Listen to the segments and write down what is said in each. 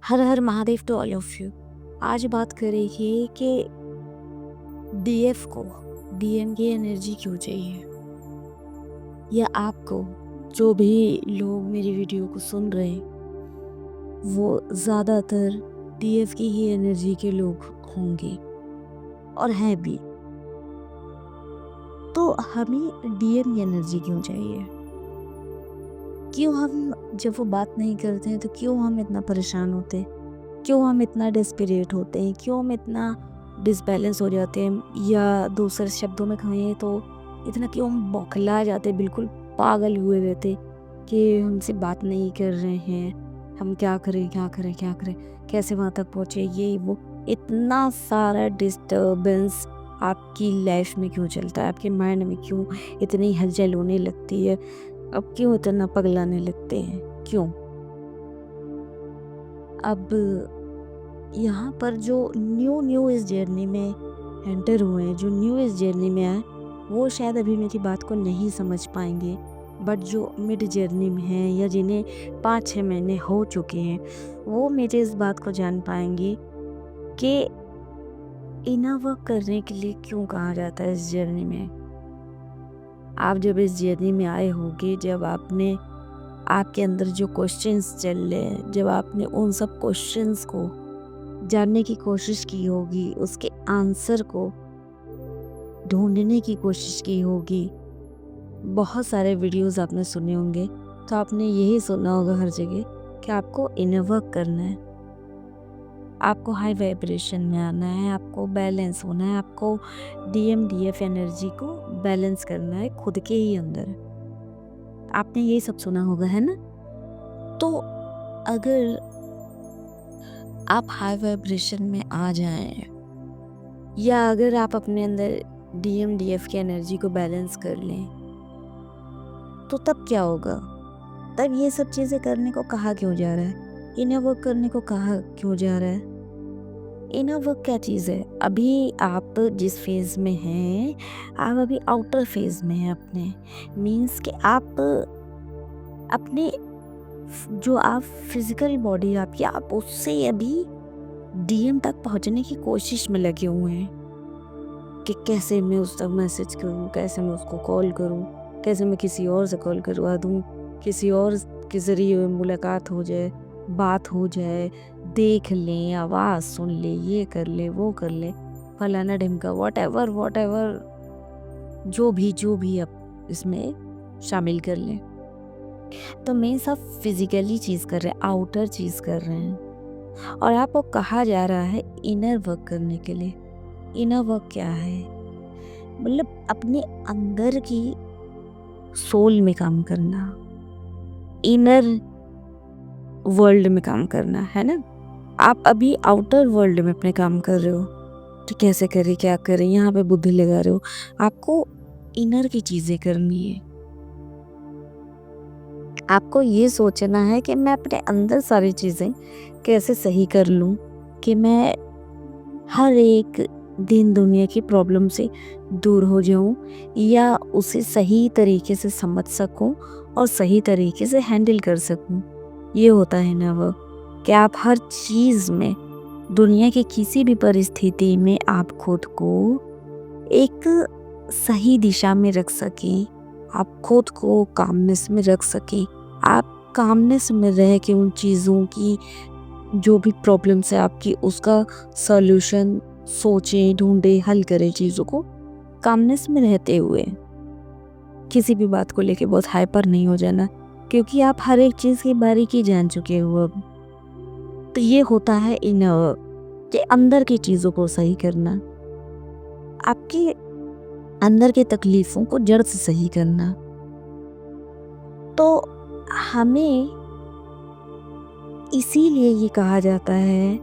Her Har Mahadev to all of you. आज बात करेंगे कि डीएफ को डीएम की एनर्जी क्यों चाहिए, या आपको जो भी लोग मेरी वीडियो को सुन रहे हैं वो ज़्यादातर डीएफ की ही एनर्जी के लोग होंगे और हैं भी। तो हमें डीएम की एनर्जी क्यों चाहिए? क्यों हम जब वो बात नहीं करते हैं तो क्यों हम इतना परेशान होते हैं? क्यों हम इतना डेस्परेट होते हैं? क्यों हम इतना डिसबैलेंस हो जाते हैं, या दूसरे शब्दों में कहें तो इतना क्यों हम बौखला जाते हैं, बिल्कुल पागल हुए रहते कि हमसे बात नहीं कर रहे हैं, हम क्या करें क्या करें क्या करें, कैसे वहाँ तक पहुँचे, ये वो इतना सारा डिस्टर्बेंस आपकी लाइफ में क्यों चलता है? आपके माइंड में क्यों इतनी हलचल होने लगती है? अब क्यों इतना पगलाने लगते हैं? क्यों? अब यहाँ पर जो न्यू इस जर्नी में एंटर हुए हैं, जो न्यू इस जर्नी में आए, वो शायद अभी मेरी बात को नहीं समझ पाएंगे। बट जो मिड जर्नी में हैं या जिन्हें 5-6 महीने हो चुके हैं, वो मेरे इस बात को जान पाएंगे कि इनर वर्क करने के लिए क्यों कहा जाता है इस जर्नी में। आप जब इस जर्नी में आए होंगे, जब आपके अंदर जो क्वेश्चंस चल रहे हैं, जब आपने उन सब क्वेश्चंस को जानने की कोशिश की होगी, उसके आंसर को ढूंढने की कोशिश की होगी, बहुत सारे वीडियोस आपने सुने होंगे, तो आपने यही सुना होगा हर जगह कि आपको इनर वर्क करना है, आपको हाई वाइब्रेशन में आना है, आपको बैलेंस होना है, आपको डीएम डीएफ एनर्जी को बैलेंस करना है खुद के ही अंदर। आपने यही सब सुना होगा, है ना? तो अगर आप हाई वाइब्रेशन में आ जाएं, या अगर आप अपने अंदर डीएम डीएफ की एनर्जी को बैलेंस कर लें, तो तब क्या होगा? तब ये सब चीज़ें करने को कहा क्यों जा रहा है? इनर वर्क करने को कहा क्यों जा रहा है? इनर वर्क क्या चीज़ है? अभी आप जिस फेज़ में हैं, आप अभी आउटर फेज़ में हैं अपने। मीन्स कि आप अपने जो आप फिजिकल बॉडी आपकी, आप उससे अभी डीएम तक पहुंचने की कोशिश में लगे हुए हैं कि कैसे मैं उस तक मैसेज करूं, कैसे मैं उसको कॉल करूं, कैसे मैं किसी और से कॉल करवा दूं, किसी और के ज़रिए मुलाकात हो जाए, बात हो जाए, देख लें, आवाज़ सुन ले, ये कर ले, वो कर ले, फलाना ढिमका, वॉट एवर जो भी आप इसमें शामिल कर लें। तो मैं सब फिजिकली चीज़ कर रहे हैं, आउटर चीज़ कर रहे हैं, और आपको कहा जा रहा है इनर वर्क करने के लिए। इनर वर्क क्या है? मतलब अपने अंदर की सोल में काम करना, इनर वर्ल्ड में काम करना, है ना? आप अभी आउटर वर्ल्ड में अपने काम कर रहे हो, तो कैसे करें, क्या करें, यहाँ पे बुद्धि लगा रहे हो। आपको इनर की चीज़ें करनी है। आपको ये सोचना है कि मैं अपने अंदर सारी चीज़ें कैसे सही कर लूँ कि मैं हर एक दिन दुनिया की प्रॉब्लम से दूर हो जाऊं, या उसे सही तरीके से समझ सकूं और सही तरीके से हैंडल कर सकूं। ये होता है ना वो, कि आप हर चीज़ में, दुनिया की किसी भी परिस्थिति में आप खुद को एक सही दिशा में रख सकें, आप खुद को कामनेस में रख सकें, आप कामनेस में रह के उन चीज़ों की जो भी प्रॉब्लम्स है आपकी, उसका सॉल्यूशन सोचें, ढूंढें, हल करें चीज़ों को कामनेस में रहते हुए। किसी भी बात को लेके बहुत हाइपर नहीं हो जाना, क्योंकि आप हर एक चीज़ की बारीकी जान चुके हो अब। तो ये होता है इनर, कि अंदर की चीज़ों को सही करना, आपके अंदर की तकलीफ़ों को जड़ से सही करना। तो हमें इसीलिए ये कहा जाता है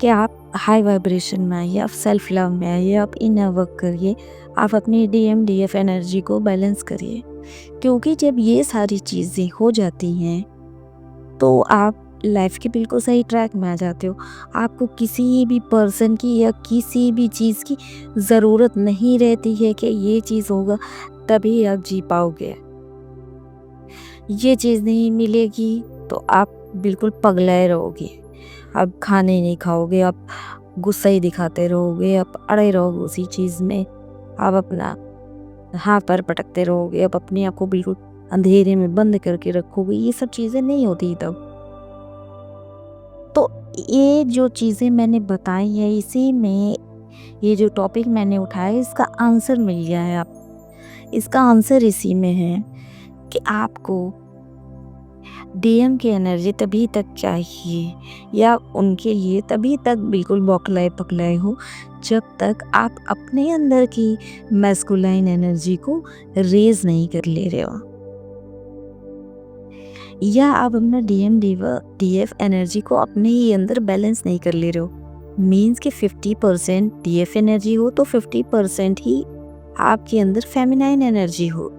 कि आप हाई वाइब्रेशन में आइए, आप सेल्फ लव में आइए, आप इनर वर्क करिए, आप अपनी डीएम डीएफ एनर्जी को बैलेंस करिए। क्योंकि जब ये सारी चीज़ें हो जाती हैं तो आप लाइफ के बिल्कुल सही ट्रैक में आ जाते हो। आपको किसी भी पर्सन की या किसी भी चीज़ की ज़रूरत नहीं रहती है कि ये चीज़ होगा तभी आप जी पाओगे, ये चीज़ नहीं मिलेगी तो आप बिल्कुल पगलाए रहोगे। आप खाना ही नहीं खाओगे, आप गुस्सा ही दिखाते रहोगे, आप अड़े रहोगे उसी चीज़ में, आप अपना हाथ पैर पटकते रहोगे, आप अपने आप को बिल्कुल अंधेरे में बंद करके रखोगे, ये सब चीज़ें नहीं होती तब। तो ये जो चीज़ें मैंने बताई हैं, इसी में ये जो टॉपिक मैंने उठाया है, इसका आंसर मिल गया है आप। इसका आंसर इसी में है कि आपको डीएम की एनर्जी तभी तक चाहिए या उनके लिए तभी तक बिल्कुल बौखलाए पगलाए हो जब तक आप अपने अंदर की मैस्कुलाइन एनर्जी को रेज नहीं कर ले रहे हो, या आप अपना डीएफ एनर्जी को अपने ही अंदर बैलेंस नहीं कर ले रहे हो। मीन्स कि 50% डीएफ एनर्जी हो तो 50% ही आपके अंदर फेमिनाइन एनर्जी हो।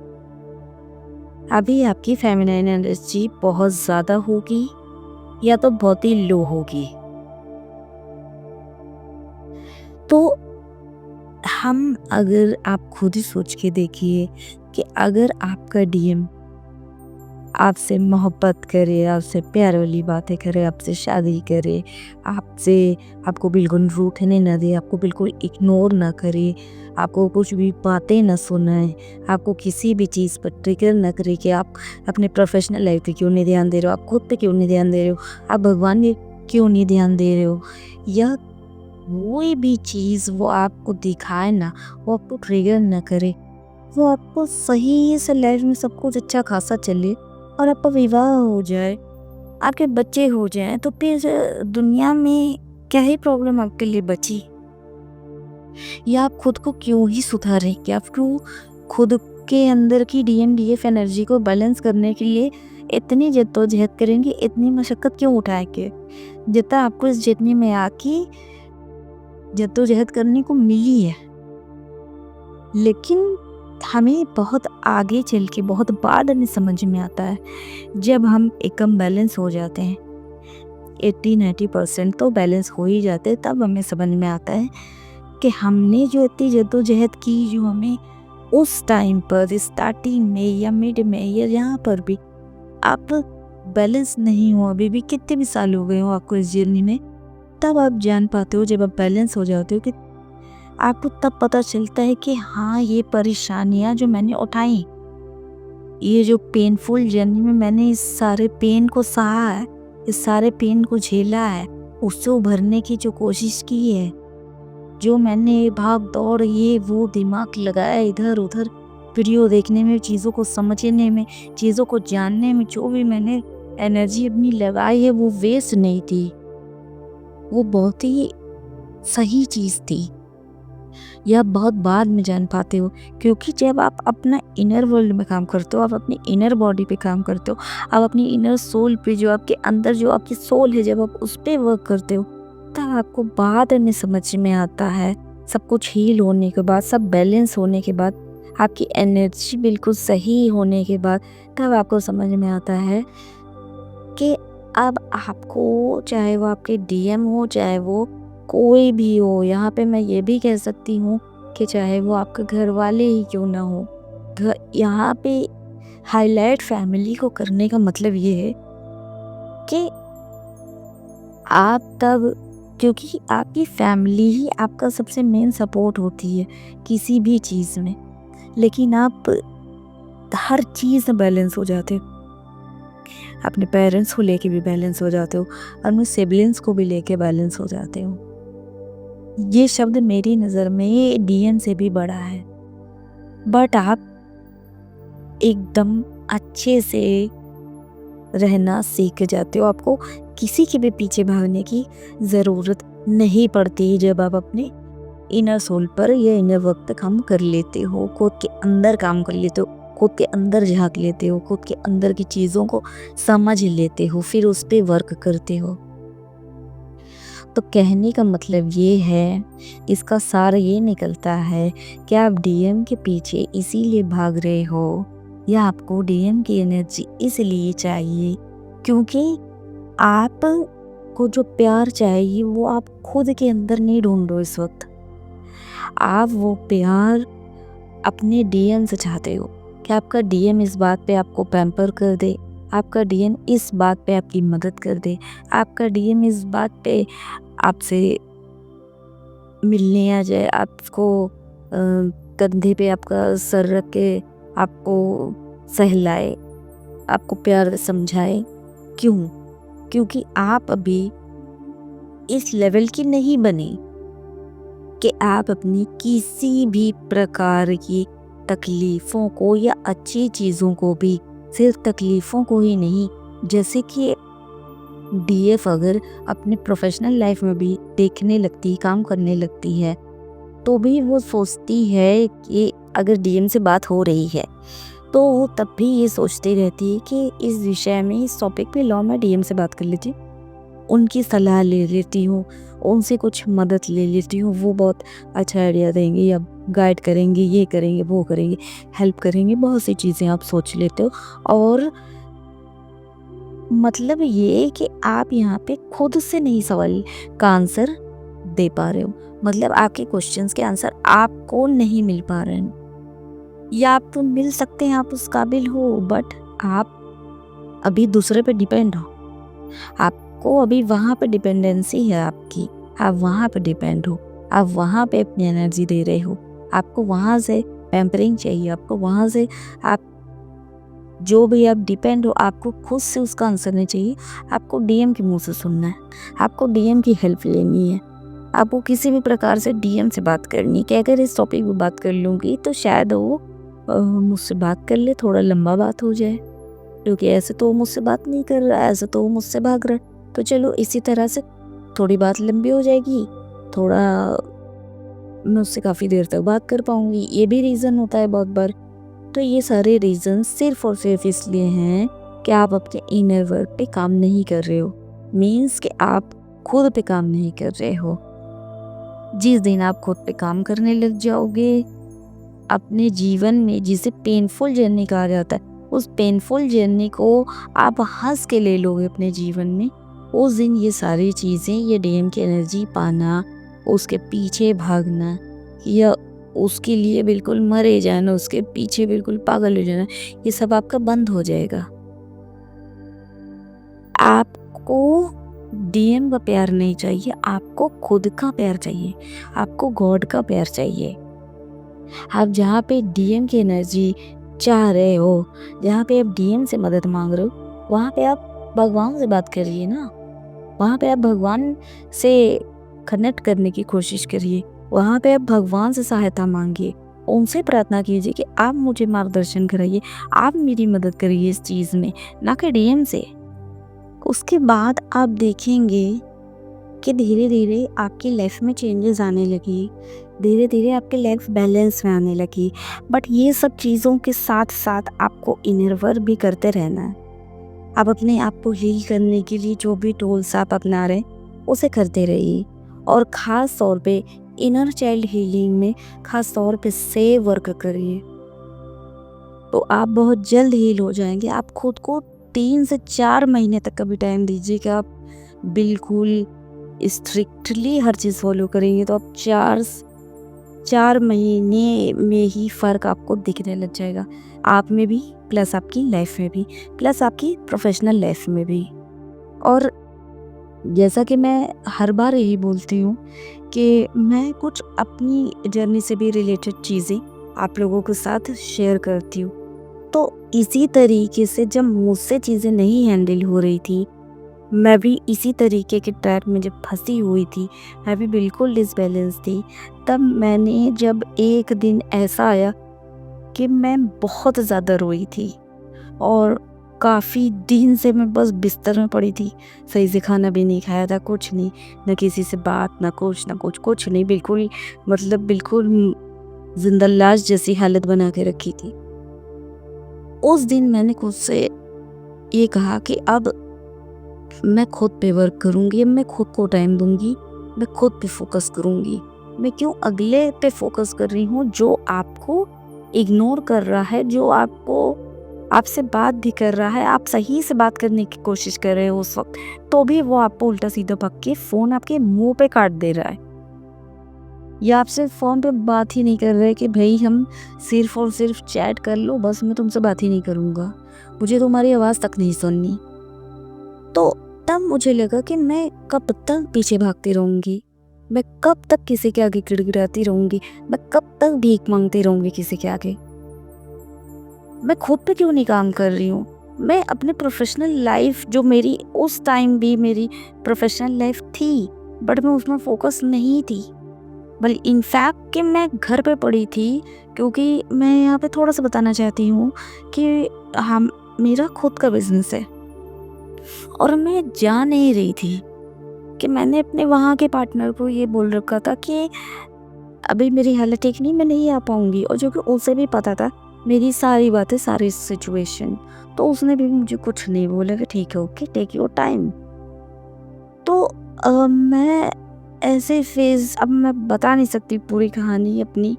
अभी आपकी फेमिनाइन एनर्जी बहुत ज़्यादा होगी या तो बहुत ही लो होगी। तो हम अगर आप खुद ही सोच के देखिए कि अगर आपका डीएम आपसे मोहब्बत करे, आपसे प्यार वाली बातें करे, आपसे शादी करे, आपको बिल्कुल रूठने ना दे, आपको बिल्कुल इग्नोर ना करे, आपको कुछ भी बातें ना सुनाए, आपको किसी भी चीज़ पर ट्रिगर ना करे कि आप अपने प्रोफेशनल लाइफ पे क्यों नहीं ध्यान दे रहे हो, आप खुद पे क्यों नहीं ध्यान दे रहे हो, आप भगवान पे क्यों नहीं ध्यान दे रहे हो, या कोई भी चीज़ वो आपको दिखाए ना, वो आपको ट्रिगर ना करे, वो आपको सही से लाइफ में सब कुछ अच्छा खासा चले और आपका विवाह हो जाए, आपके बच्चे हो जाएं, तो फिर दुनिया में क्या ही प्रॉब्लम आपके लिए बची। या आप खुद को क्यों ही सुधारें, कि आप क्यों खुद के अंदर की डीएफ एनर्जी को बैलेंस करने के लिए इतनी जद्दोजहद करेंगे, इतनी मशक्क़त क्यों उठाए के, जितना आपको इस जितनी में आके जद्दोजहद करने को मिली है। लेकिन हमें बहुत आगे चल के बहुत बाद में समझ में आता है, जब हम एकदम बैलेंस हो जाते हैं, 80-90% तो बैलेंस हो ही जाते हैं, तब हमें समझ में आता है कि हमने जो इतनी जद्दोजहद की, जो हमें उस टाइम पर स्टार्टिंग में या मिड में या यहाँ पर भी आप बैलेंस नहीं हो, अभी भी कितने भी साल हो गए हो आपको इस जर्नी में, तब आप जान पाते हो, जब आप बैलेंस हो जाते हो, कि आपको तब पता चलता है कि हाँ, ये परेशानियाँ जो मैंने उठाई, ये जो पेनफुल जर्नी में मैंने इस सारे पेन को सहा है, इस सारे पेन को झेला है, उससे उभरने की जो कोशिश की है, जो मैंने भाग दौड़ ये वो दिमाग लगाया इधर उधर वीडियो देखने में, चीज़ों को समझने में, चीज़ों को जानने में, जो भी मैंने एनर्जी अपनी लगाई है वो वेस्ट नहीं थी, वो बहुत ही सही चीज़ थी। यह बहुत बाद में जान पाते हो, क्योंकि जब आप अपना इनर वर्ल्ड में काम करते हो, आप अपनी इनर बॉडी पे काम करते हो, आप अपनी इनर सोल पे, जो आपके अंदर जो आपकी सोल है, जब आप उस पर वर्क करते हो, तब आपको बाद में समझ में आता है, सब कुछ हील होने के बाद, सब बैलेंस होने के बाद, आपकी एनर्जी बिल्कुल सही होने के बाद, तब आपको समझ में आता है कि अब आपको, चाहे वो आपके डीएम हो, चाहे वो कोई भी हो, यहाँ पे मैं ये भी कह सकती हूँ कि चाहे वो आपके घर वाले ही क्यों ना हो, यहाँ पे हाईलाइट फैमिली को करने का मतलब ये है कि आप तब, क्योंकि आपकी फैमिली ही आपका सबसे मेन सपोर्ट होती है किसी भी चीज़ में, लेकिन आप हर चीज़ में बैलेंस हो जाते हो, अपने पेरेंट्स को लेके भी बैलेंस हो जाते हो, अपने सिबलिंग्स को भी लेके बैलेंस हो जाते हो। ये शब्द मेरी नज़र में डीएम से भी बड़ा है, बट आप एकदम अच्छे से रहना सीख जाते हो, आपको किसी के भी पीछे भागने की ज़रूरत नहीं पड़ती जब आप अपने इनर सोल पर या इनर वर्क पे काम कर लेते हो, खुद के अंदर काम कर लेते हो, खुद के अंदर झांक लेते हो, खुद के अंदर की चीज़ों को समझ लेते हो, फिर उस पर वर्क करते हो। तो कहने का मतलब ये है, इसका सार ये निकलता है कि आप डीएम के पीछे इसीलिए भाग रहे हो, या आपको डीएम की एनर्जी इसलिए चाहिए क्योंकि आप को जो प्यार चाहिए वो आप खुद के अंदर नहीं ढूंढ रहे इस वक्त, आप वो प्यार अपने डीएम से चाहते हो कि आपका डीएम इस बात पे आपको पैम्पर कर दे, आपका डीएम इस बात पे आपकी मदद कर दे, आपका डीएम इस बात पे आपसे मिलने आ जाए, आपको कंधे पे आपका सर रख के आपको सहलाए, आपको प्यार से समझाए। क्यों? क्योंकि आप अभी इस लेवल की नहीं बने कि आप अपनी किसी भी प्रकार की तकलीफ़ों को या अच्छी चीज़ों को भी, सिर्फ तकलीफ़ों को ही नहीं, जैसे कि डीएफ अगर अपने प्रोफेशनल लाइफ में भी देखने लगती, काम करने लगती है, तो भी वो सोचती है कि अगर डीएम से बात हो रही है, तो वो तब भी ये सोचती रहती है कि इस विषय में, इस टॉपिक पे लाओ मैं डीएम से बात कर लेती हूँ, उनकी सलाह ले लेती हूँ, उनसे कुछ मदद ले लेती हूँ, वो बहुत अच्छा आइडिया देंगे या गाइड करेंगे, ये करेंगे, वो करेंगे, हेल्प करेंगे, बहुत सी चीज़ें आप सोच लेते हो। और मतलब ये कि आप यहाँ पे खुद से नहीं सवाल का आंसर दे पा रहे हो, मतलब आपके क्वेश्चंस के आंसर आपको नहीं मिल पा रहे हैं, या आप तो मिल सकते हैं, आप उस काबिल हो, बट आप अभी दूसरे पे डिपेंड हो, आपको अभी वहाँ पे डिपेंडेंसी है आपकी, आप वहाँ पे डिपेंड हो, आप वहाँ पे अपनी एनर्जी दे रहे हो, आपको वहाँ से पैम्परिंग चाहिए, आपको वहाँ से आप जो भी आप डिपेंड हो, आपको खुद से उसका आंसर नहीं चाहिए, आपको डीएम के मुंह से सुनना है, आपको डीएम की हेल्प लेनी है, आपको किसी भी प्रकार से डीएम से बात करनी है कि अगर इस टॉपिक पे बात कर लूँगी तो शायद वो मुझसे बात कर ले, थोड़ा लंबा बात हो जाए, क्योंकि ऐसे तो वो मुझसे बात नहीं कर रहा है, ऐसे तो वो मुझसे भाग रहा है, तो चलो इसी तरह से थोड़ी बात लंबी हो जाएगी, थोड़ा मैं उससे काफ़ी देर तक बात कर पाऊँगी, ये भी रीज़न होता है बहुत बार। तो ये सारे रीज़न सिर्फ़ और सिर्फ़ इसलिए हैं कि आप अपने इनर वर्क पे काम नहीं कर रहे हो, मीन्स कि आप खुद पे काम नहीं कर रहे हो। जिस दिन आप खुद पे काम करने लग जाओगे, अपने जीवन में जिसे पेनफुल जर्नी कहा जाता है, उस पेनफुल जर्नी को आप हँस के ले लोगे अपने जीवन में, उस दिन ये सारी चीज़ें, ये डीएम की एनर्जी पाना, उसके पीछे भागना या उसके लिए बिल्कुल मरे जाना, उसके पीछे बिल्कुल पागल हो जाना, ये सब आपका बंद हो जाएगा। आपको डीएम का प्यार नहीं चाहिए, आपको खुद का प्यार चाहिए, आपको गॉड का प्यार चाहिए। आप जहाँ पे डीएम की एनर्जी चाह रहे हो, जहाँ पे आप डीएम से मदद मांग रहे हो, वहाँ पे आप भगवान से बात करिए ना, वहाँ पे आप भगवान से कनेक्ट करने की कोशिश करिए, वहाँ पे आप भगवान से सहायता मांगिए, उनसे प्रार्थना कीजिए कि आप मुझे मार्गदर्शन कराइए, आप मेरी मदद करिए इस चीज़ में, ना कि डीएम से। उसके बाद आप देखेंगे कि धीरे धीरे आपकी लाइफ में चेंजेस आने लगी, धीरे धीरे आपके लाइफ बैलेंस में आने लगी। बट ये सब चीज़ों के साथ साथ आपको इनर वर्क भी करते रहना है। आप अपने आप को हील करने के लिए जो भी टूल्स आप अपना रहे हैं उसे करते रहिए, और ख़ास तौर पे इनर चाइल्ड हीलिंग में ख़ास तौर पे से वर्क करिए, तो आप बहुत जल्द हील हो जाएंगे। आप खुद को 3 से 4 महीने तक का भी टाइम दीजिए कि आप बिल्कुल स्ट्रिक्टली हर चीज़ फॉलो करेंगे, तो आप 4 महीने में ही फ़र्क आपको दिखने लग जाएगा, आप में भी, प्लस आपकी लाइफ में भी, प्लस आपकी प्रोफेशनल लाइफ में भी। और जैसा कि मैं हर बार यही बोलती हूँ कि मैं कुछ अपनी जर्नी से भी रिलेटेड चीज़ें आप लोगों के साथ शेयर करती हूँ, तो इसी तरीके से जब मुझसे चीज़ें नहीं हैंडल हो रही थी, मैं भी इसी तरीके के ट्रैप में जब फंसी हुई थी, मैं भी बिल्कुल डिसबैलेंस थी, तब मैंने जब एक दिन ऐसा आया कि मैं बहुत ज़्यादा रोई थी और काफ़ी दिन से मैं बस बिस्तर में पड़ी थी, सही से खाना भी नहीं खाया था, कुछ नहीं, न किसी से बात, ना कुछ, कुछ नहीं, बिल्कुल मतलब बिल्कुल जिंदा लाश जैसी हालत बना के रखी थी। उस दिन मैंने खुद से ये कहा कि अब मैं खुद पे वर्क करूँगी, अब मैं खुद को टाइम दूंगी, मैं खुद पे फोकस करूँगी। मैं क्यों अगले पे फोकस कर रही हूँ जो आपको इग्नोर कर रहा है, जो आपसे बात भी कर रहा है, आप सही से बात करने की कोशिश कर रहे हो उस वक्त, तो भी वो आपको उल्टा सीधा पक के फ़ोन आपके मुंह पे काट दे रहा है। या आपसे फ़ोन पे बात ही नहीं कर रहे कि भई हम सिर्फ़ और सिर्फ़ चैट कर लो, बस मैं तुमसे बात ही नहीं करूँगा। मुझे तुम्हारी आवाज़ तक नहीं सुननी। तो तब मुझे लगा कि मैं कब तक पीछे भागती रहूँगी? मैं कब तक किसी के आगे गिड़गिड़ाती रहूँगी? मैं कब तक भीख माँगती रहूँगी किसी के आगे? मैं खुद पे क्यों नहीं काम कर रही हूँ? मैं अपने प्रोफ़ेशनल लाइफ़ जो मेरी उस टाइम भी मेरी प्रोफ़ेशनल लाइफ़ थी, बट मैं उसमें फ़ोकस नहीं थी। बल्कि इनफैक्ट कि मैं घर पे पड़ी थी, क्योंकि मैं यहाँ पे थोड़ा-सा बताना चाहती हूँ कि हम मेरा खुद का बिज़नेस है और मैं जा नहीं रही थी कि मैंने अपने वहाँ के पार्टनर को ये बोल रखा था कि अभी मेरी हालत ठीक नहीं, मैं नहीं आ पाऊँगी, और जो कि उसे भी पता था मेरी सारी बातें, सारी सिचुएशन। तो उसने भी मुझे कुछ नहीं बोला कि ठीक है, ओके, टेक योर टाइम। तो मैं ऐसे फ़ेज़, अब मैं बता नहीं सकती पूरी कहानी अपनी,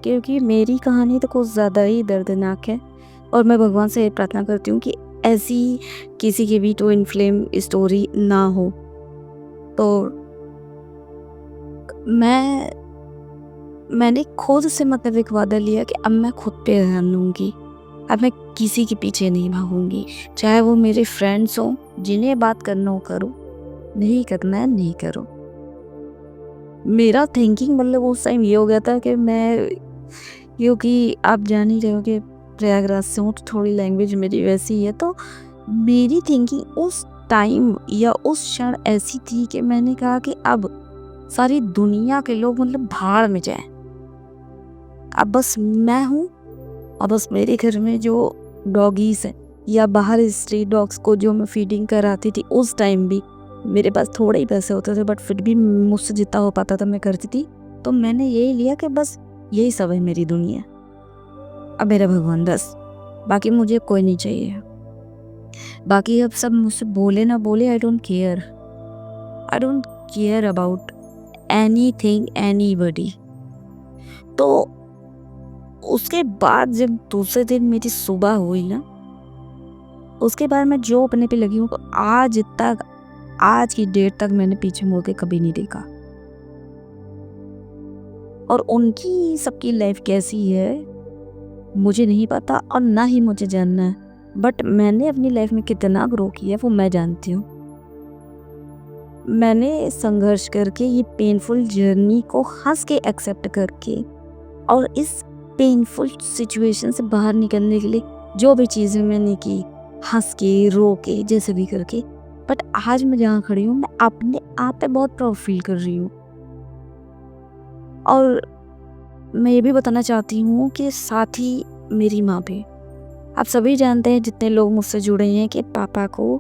क्योंकि मेरी कहानी तो कुछ ज़्यादा ही दर्दनाक है और मैं भगवान से प्रार्थना करती हूँ कि ऐसी किसी की भी ट्विन फ्लेम स्टोरी ना हो। तो मैंने खुद से मतलब एक वादा लिया कि अब मैं खुद पे ध्यान दूँगी। अब मैं किसी के पीछे नहीं भागूँगी। चाहे वो मेरे फ्रेंड्स हों, जिन्हें बात करना हो करो, नहीं करना है नहीं करो। मेरा थिंकिंग मतलब उस टाइम ये हो गया था कि मैं, क्योंकि आप जान ही रहे हो कि प्रयागराज से हूँ तो थोड़ी लैंग्वेज मेरी वैसी है, तो मेरी थिंकिंग उस टाइम या उस क्षण ऐसी थी कि मैंने कहा कि अब सारी दुनिया के लोग मतलब भाड़ में जाएँ। अब बस मैं हूँ और बस मेरे घर में जो डॉगीज़ हैं या बाहर स्ट्रीट डॉग्स को जो मैं फीडिंग कराती थी उस टाइम भी, मेरे पास थोड़े ही पैसे होते थे बट फिर भी मुझसे जितना हो पाता था मैं करती थी। तो मैंने यही लिया कि बस यही सब है मेरी दुनिया। अब मेरा भगवान बस, बाकी मुझे कोई नहीं चाहिए। बाकी अब सब मुझसे बोले ना बोले, I don't care. I don't care about anything, anybody. तो उसके बाद जब दूसरे दिन मेरी सुबह हुई ना, उसके बाद मैं जो अपने पे लगी हूँ, तो आज तक, आज की डेट तक मैंने पीछे मुड़ के कभी नहीं देखा। और उनकी सबकी लाइफ कैसी है मुझे नहीं पता और ना ही मुझे जानना है, बट मैंने अपनी लाइफ में कितना ग्रो किया वो मैं जानती हूँ। मैंने संघर्ष करके ये पेनफुल जर्नी को हंस के एक्सेप्ट करके और इस पेनफुल सिचुएशन से बाहर निकलने के लिए जो भी चीज़ें मैंने की, हंस के, रो के, जैसे भी करके, बट आज मैं जहाँ खड़ी हूँ मैं अपने आप पे बहुत प्राउड फील कर रही हूँ। और मैं ये भी बताना चाहती हूँ कि साथ ही मेरी माँ भी, आप सभी जानते हैं जितने लोग मुझसे जुड़े हैं कि पापा को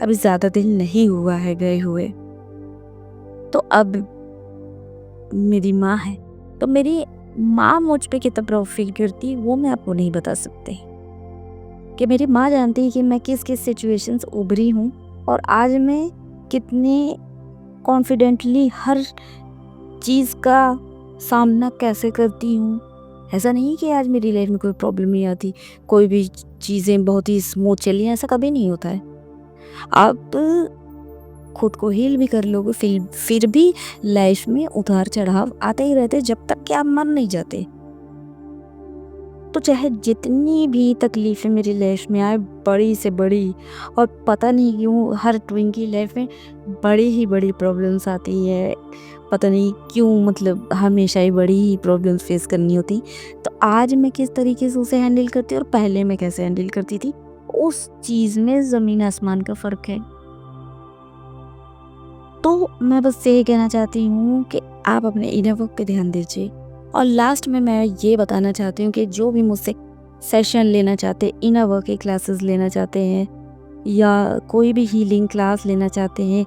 अभी ज़्यादा दिन नहीं हुआ है गए हुए। तो अब मेरी माँ है, तो मेरी माँ मुझ पे कितना प्राउड फील करती है वो मैं आपको नहीं बता सकती। कि मेरी माँ जानती है कि मैं किस किस सिचुएशन से उभरी हूँ और आज मैं कितने कॉन्फिडेंटली हर चीज़ का सामना कैसे करती हूँ। ऐसा नहीं कि आज मेरी लाइफ में कोई प्रॉब्लम नहीं आती, कोई भी चीज़ें बहुत ही स्मूथ चली हैं, ऐसा कभी नहीं होता है। आप खुद को हील भी कर लोगे, फिर भी लाइफ में उतार चढ़ाव आते ही रहते जब तक कि आप मर नहीं जाते। तो चाहे जितनी भी तकलीफ़ें मेरी लाइफ में आए, बड़ी से बड़ी, और पता नहीं क्यों हर ट्विन की लाइफ में बड़ी ही बड़ी प्रॉब्लम्स आती है, पता नहीं क्यों, मतलब हमेशा ही बड़ी ही प्रॉब्लम्स फेस करनी होती। तो आज मैं किस तरीके से उसे हैंडल करती हूँ और पहले मैं कैसे हैंडल करती थी, उस चीज़ में ज़मीन आसमान का फ़र्क है। तो मैं बस यही कहना चाहती हूँ कि आप अपने इनर वर्क पे ध्यान दीजिए। और लास्ट में मैं ये बताना चाहती हूँ कि जो भी मुझसे सेशन लेना चाहते, इनर वर्क की क्लासेस लेना चाहते हैं या कोई भी हीलिंग क्लास लेना चाहते हैं,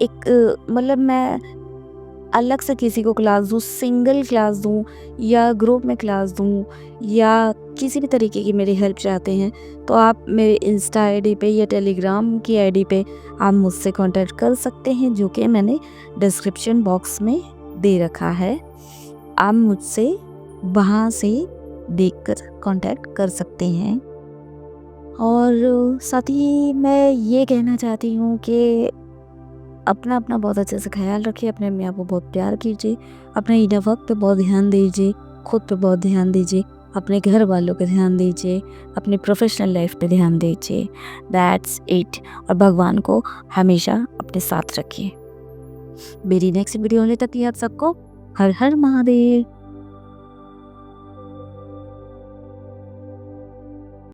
एक मतलब मैं अलग से किसी को क्लास दूँ, सिंगल क्लास दूँ या ग्रुप में क्लास दूँ या किसी भी तरीके की मेरी हेल्प चाहते हैं, तो आप मेरे इंस्टा आईडी पे या टेलीग्राम की आईडी पे आप मुझसे कांटेक्ट कर सकते हैं, जो कि मैंने डिस्क्रिप्शन बॉक्स में दे रखा है। आप मुझसे वहाँ से देखकर कांटेक्ट कर सकते हैं। और साथ ही मैं ये कहना चाहती हूँ कि अपना अपना बहुत अच्छे से ख्याल रखिए, अपने अम्मी आप को बहुत प्यार कीजिए, अपने इनर वर्क पे बहुत ध्यान दीजिए, खुद पे बहुत ध्यान दीजिए, अपने घर वालों पे ध्यान दीजिए, अपनी प्रोफेशनल लाइफ पे ध्यान दीजिए। That's it. और भगवान को हमेशा अपने साथ रखिए। मेरी नेक्स्ट वीडियो होने तक कि आप सबको हर हर महादेव।